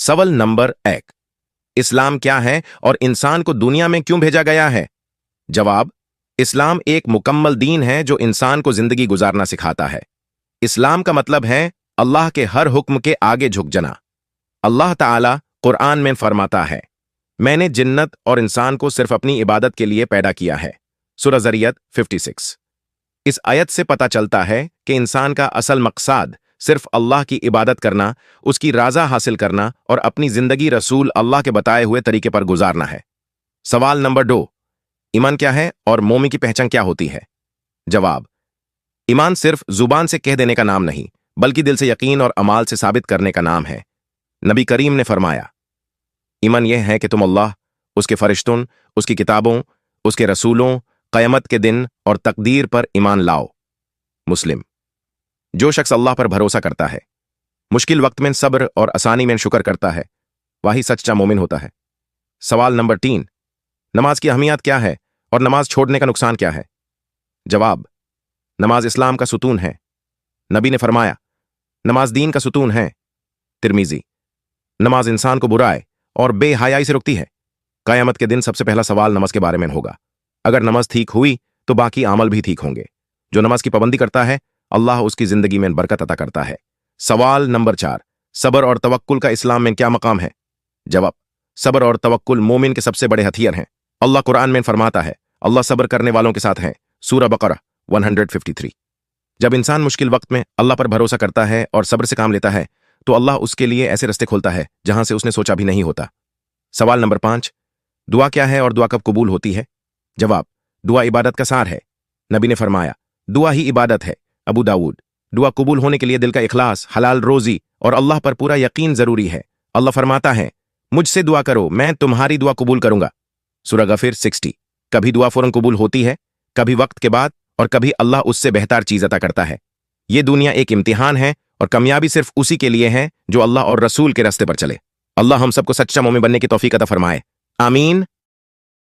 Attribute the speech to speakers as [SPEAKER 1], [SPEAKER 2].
[SPEAKER 1] सवाल नंबर 1। इस्लाम क्या है और इंसान को दुनिया में क्यों भेजा गया है? जवाब: इस्लाम एक मुकम्मल दीन है जो इंसान को जिंदगी गुजारना सिखाता है। इस्लाम का मतलब है अल्लाह के हर हुक्म के आगे झुक जाना। अल्लाह ताला कुरान में फरमाता है, मैंने जिन्नत और इंसान को सिर्फ अपनी इबादत के लिए पैदा किया है। सूरह ज़रियत 56। इस आयत से पता चलता है कि इंसान का असल मकसद सिर्फ अल्लाह की इबादत करना, उसकी राज़ा हासिल करना और अपनी जिंदगी रसूल अल्लाह के बताए हुए तरीके पर गुजारना है। सवाल नंबर 2। ईमान क्या है और मोमिन की पहचान क्या होती है? जवाब: ईमान सिर्फ जुबान से कह देने का नाम नहीं, बल्कि दिल से यकीन और अमाल से साबित करने का नाम है। नबी करीम ने फरमाया, ईमान यह है कि तुम अल्लाह, उसके फरिश्तों, उसकी किताबों, उसके रसूलों, क़यामत के दिन और तकदीर पर ईमान लाओ। मुस्लिम। जो शख्स अल्लाह पर भरोसा करता है, मुश्किल वक्त में सब्र और आसानी में शुक्र करता है, वही सच्चा मोमिन होता है। सवाल नंबर 3। नमाज की अहमियत क्या है और नमाज छोड़ने का नुकसान क्या है? जवाब: नमाज इस्लाम का सुतून है। नबी ने फरमाया, नमाज दीन का सुतून है। तिरमिजी। नमाज इंसान को बुराई और बेहयाई से रोकती है। क़यामत के दिन सबसे पहला सवाल नमाज के बारे में होगा। अगर नमाज ठीक हुई तो बाकी अमल भी ठीक होंगे। जो नमाज की पाबंदी करता है, अल्लाह उसकी जिंदगी में बरकत अता करता है। सवाल नंबर 4। सब्र और तवक्कुल का इस्लाम में क्या मकाम है? जवाब: सब्र और तवक्कुल मोमिन के सबसे बड़े हथियार हैं। अल्लाह कुरान में फरमाता है, अल्लाह सब्र करने वालों के साथ हैं। सूरह बकरा 153। जब इंसान मुश्किल वक्त में अल्लाह पर भरोसा करता है और सब्र से काम लेता है, तो अल्लाह उसके लिए ऐसे रास्ते खोलता है जहां से उसने सोचा भी नहीं होता। सवाल नंबर 5। दुआ क्या है और दुआ कब कबूल होती है? जवाब: दुआ इबादत का सार है। नबी ने फरमाया, दुआ ही इबादत है। अबू दाऊद। दुआ कबूल होने के लिए दिल का इखलास, हलाल रोजी और अल्लाह पर पूरा यकीन जरूरी है। अल्लाह फरमाता है, मुझसे दुआ करो, मैं तुम्हारी दुआ कबूल करूंगा। सूरह गफिर 60। कभी दुआ फौरन कबूल होती है, कभी वक्त के बाद और कभी अल्लाह उससे बेहतर चीज अता करता है। ये दुनिया एक इम्तिहान है और कामयाबी सिर्फ उसी के लिए है जो अल्लाह और रसूल के रास्ते पर चले। अल्लाह हम सबको सच्चा मोमिन बनने की तौफीक अता फरमाए। आमीन।